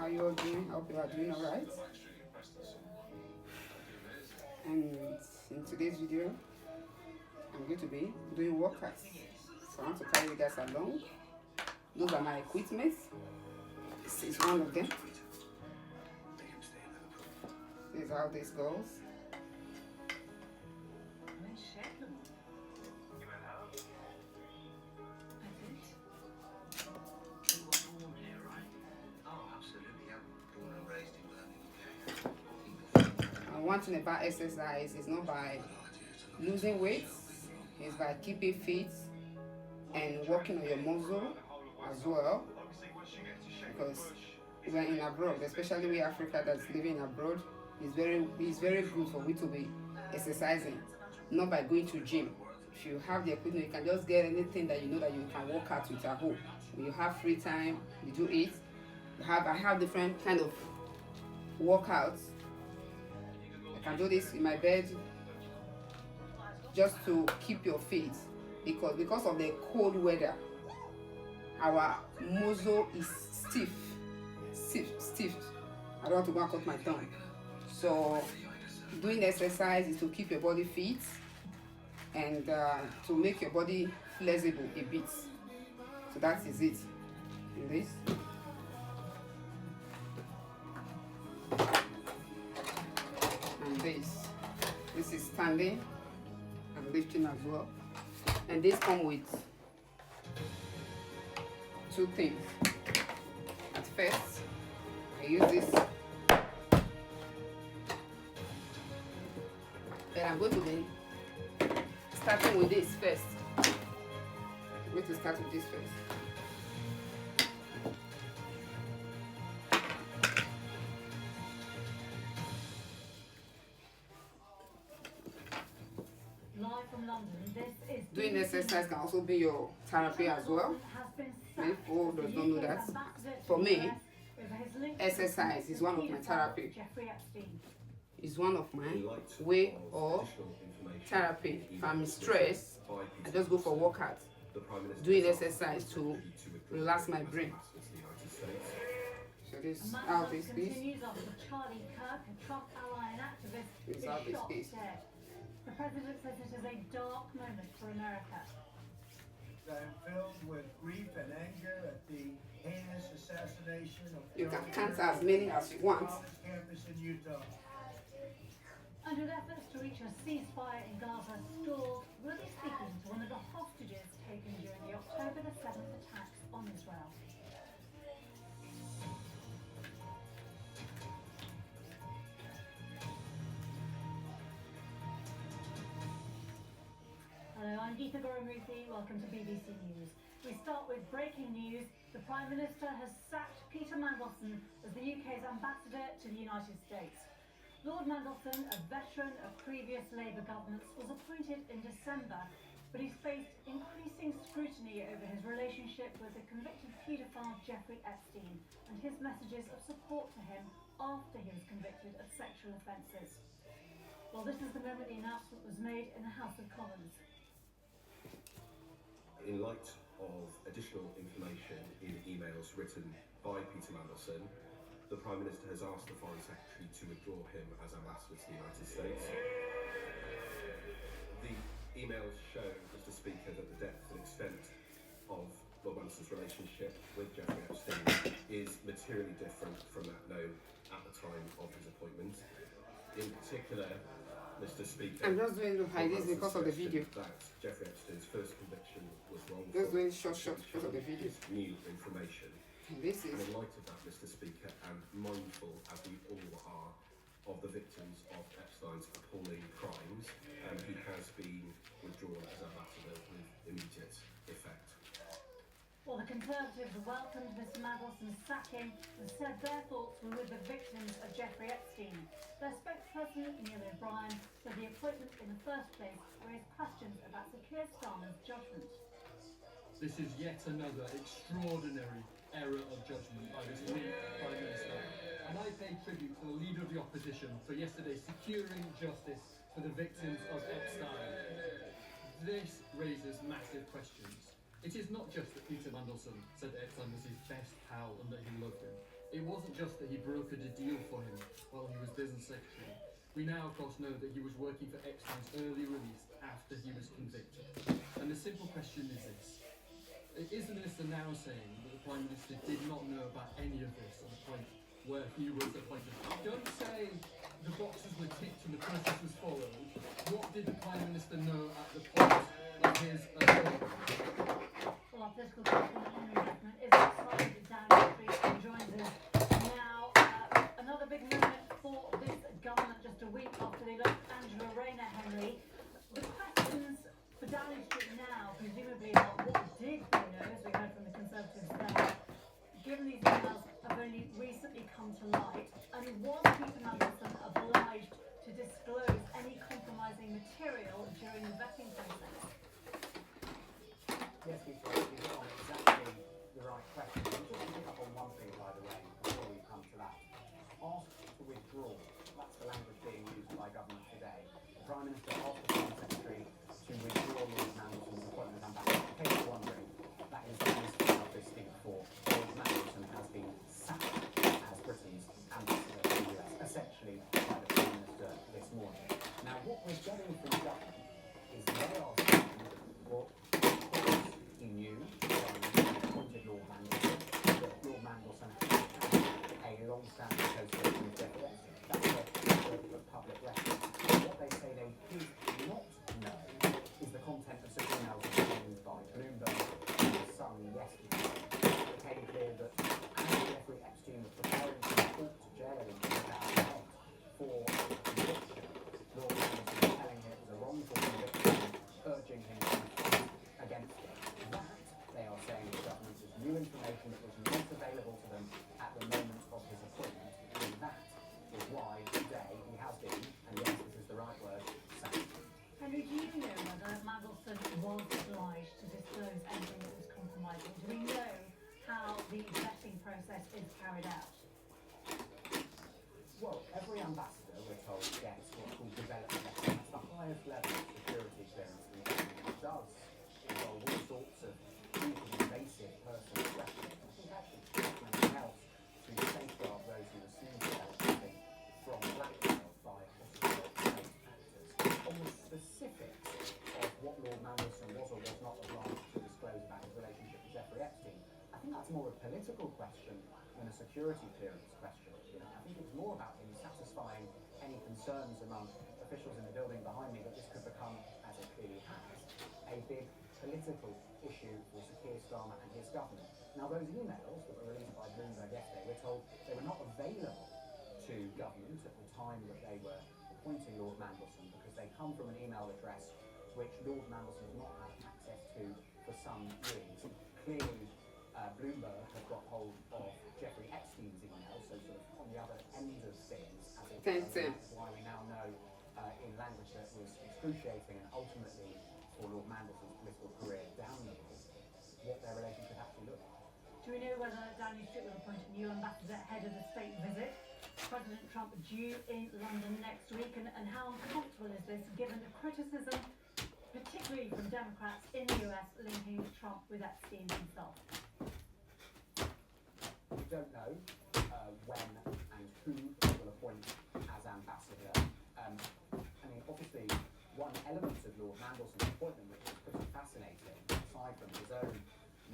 How you all doing? I hope you are doing alright. And in today's video, I'm going to be doing workouts. So I want to carry you guys along. Those are my equipment. This is one of them. This is how this goes. And one thing about exercise is not by losing weight, it's by keeping fit and working on your muscle as well. Because we are in abroad, especially we Africa that's living abroad, it's very good for we to be exercising, not by going to gym. If you have the equipment, you can just get anything that you know that you can work out with at home. When you have free time, you do it. I have different kind of workouts. I can do this in my bed just to keep your fit, because of the cold weather, our muscle is stiff. I don't want to go and cut my tongue. So doing exercise is to keep your body fit and to make your body flexible a bit. So that is it in this. And this is standing and lifting as well. And this come with two things. At first, I use this. Then I'm going to be starting with this first. I'm going to start with this first. Live from London, this is Doing exercise can also be your therapy as well. People does not know that. For me, exercise is one of my therapy. It's one of my way of therapy. If I'm stressed, I just go for workout. Doing exercise to relax my brain. So this is how this is. This is how this is. The president says it is a dark moment for America. I'm filled with grief and anger at the heinous assassination of You can count as many as you want. campus in Utah. Under efforts to reach a ceasefire in Gaza stalled, we'll be speaking to one of the hostages taken during the October the 7th attacks on Israel. Hello, I'm Geeta Gurumurthy. Welcome to BBC News. We start with breaking news. The Prime Minister has sacked Peter Mandelson as the UK's ambassador to the United States. Lord Mandelson, a veteran of previous Labour governments, was appointed in December, but he's faced increasing scrutiny over his relationship with the convicted paedophile Jeffrey Epstein and his messages of support to him after he was convicted of sexual offences. Well, this is the moment the announcement was made in the House of Commons. In light of additional information in emails written by Peter Mandelson, the Prime Minister has asked the Foreign Secretary to withdraw him as ambassador to the United States. The emails show, Mr. Speaker, that the depth and extent of Lord Mandelson's relationship with Jeffrey Epstein is materially different from that known at the time of his appointment. In particular, Mr. Speaker, I'm just doing like this because of the video. that Jeffrey Epstein's first conviction was wrongful. Just doing short because of the video. Is new information. This And is in light of that, Mr. Speaker, and mindful, as we all are, of the victims of Epstein's appalling crimes, he has been withdrawn as ambassador with immediate effect. Well, the Conservatives welcomed Mr Mandelson's sacking and said their thoughts were with the victims of Jeffrey Epstein. Their spokesperson, Neil O'Brien, said the appointment in the first place raised questions about Sir Keir Starmer's judgment. This is yet another extraordinary error of judgment by this weak Prime Minister. And I pay tribute to the Leader of the Opposition for yesterday securing justice for the victims of Epstein. This raises massive questions. It is not just that Peter Mandelson said Epstein was his best pal and that he loved him. It wasn't just that he brokered a deal for him while he was business secretary. We now, of course, know that he was working for Epstein's early release after he was convicted. And the simple question is this. Is the minister now saying that the Prime Minister did not know about any of this at the point where he was appointed? Don't say the boxes were ticked and the process was followed. What did the Prime Minister know at the point of his appointment? Well, our political correspondent Henry Beckman is outside Downing Street and joins us now. Another big moment for this government just a week after they lost Angela Rayner, Henry. The questions for Downing Street now, presumably, are what did they know, as we heard from the Conservatives there, given these emails have only recently come to light, and was Peter Mandelson obliged to disclose any compromising material during the vetting process? Yes, Peter, you've got exactly the right question. Just to pick up on one thing, by the way, before we come to that. Asked to withdraw, that's the language being used by government today. The Prime Minister asked the Foreign Secretary to withdraw Lord Mandelson's appointment as ambassador. In case you're wondering, that is the least of this thing for. Lord Mandelson has been sacked as Britain's ambassador to the US, essentially by the Prime Minister this morning. Now, what we're getting from government is they are saying, well, he knew when he appointed Lord Mandelson that Lord Mandelson had a long-standing association with Jeffrey Epstein. That's the public record. What they say they did not know is the content of some emails obtained by Bloomberg and The Sun yesterday. It became clear that as Jeffrey Epstein was preparing to report to jail in 2008 for conviction, Lord Mandelson was telling him it was a wrongful conviction, urging him to fight against it. That, they are saying to government, was new information that was not available to them at the moment of his appointment. And that is why today he has been, and yes, this is the right word, sacked. Henry, do you know whether Mandelson was obliged to disclose anything that was compromising? Do we know how the vetting process is carried out? Well, every ambassador, we're told, gets what's called development vetting. That's the highest level of security clearance in the government. It does involve all sorts of deep and invasive personal questions. I think actually anything else to safeguard those who receive anything from blackmail by possible state actors. On the specifics of what Lord Mandelson was or was not obliged to disclose about his relationship with Jeffrey Epstein, I think that's more a political question than a security clearance question. I think it's more about him satisfying any concerns among officials in the building behind me that this could become, as it clearly has, a big political issue for Sir Keir Starmer and his government. Now, those emails that were released by Bloomberg yesterday, we're told they were not available to government at the time that they were appointing Lord Mandelson because they come from an email address which Lord Mandelson has not had access to for some years. Clearly, Bloomberg has got hold of Jeffrey Epstein's emails, so sort of on the other end of things, as it were. That's why we now know in language that was excruciating and ultimately for Lord Mandelson's political career damnable, what their relationship actually looked like. Do we know whether Downing Street will appoint a new ambassador ahead of the state visit? President Trump due in London next week, and how uncomfortable is this given the criticism, particularly from Democrats in the US, linking Trump with Epstein himself? We don't know when and who they will appoint as ambassador. Obviously, one element of Lord Mandelson's appointment, which is pretty fascinating, aside from his own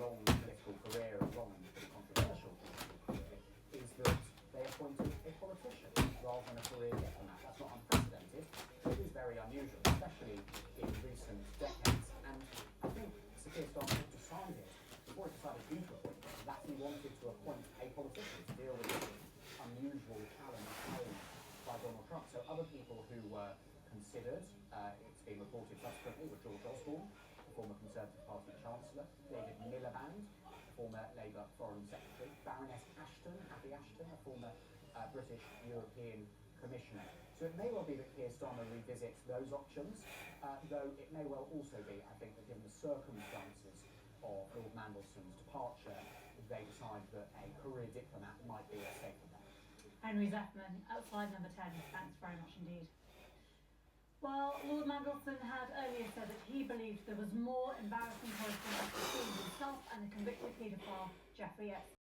long political career and long pretty controversial political career, is that they appointed a politician rather than a career diplomat. That's not unprecedented, but it is very unusual, especially in recent decades. And I think Sir Keir Starmer had decided, before he decided who to appoint, that he wanted to appoint a politician to deal with this unusual challenge posed by Donald Trump. So other people who were considered, it's been reported subsequently, were George Osborne, the former Conservative Party Chancellor, David Miliband, the former Labour Foreign Secretary, Baroness Ashton, Cathy Ashton, a former British European Commissioner. So it may well be that Keir Starmer revisits those options, though it may well also be, I think, that given the circumstances of Lord Mandelson's departure, they decide that a career diplomat might be a safer bet. Henry Zeffman, outside number 10, thanks very much indeed. Well, Lord Mandelson had earlier said that he believed there was more embarrassing correspondence between himself and the convicted paedophile Jeffrey Epstein.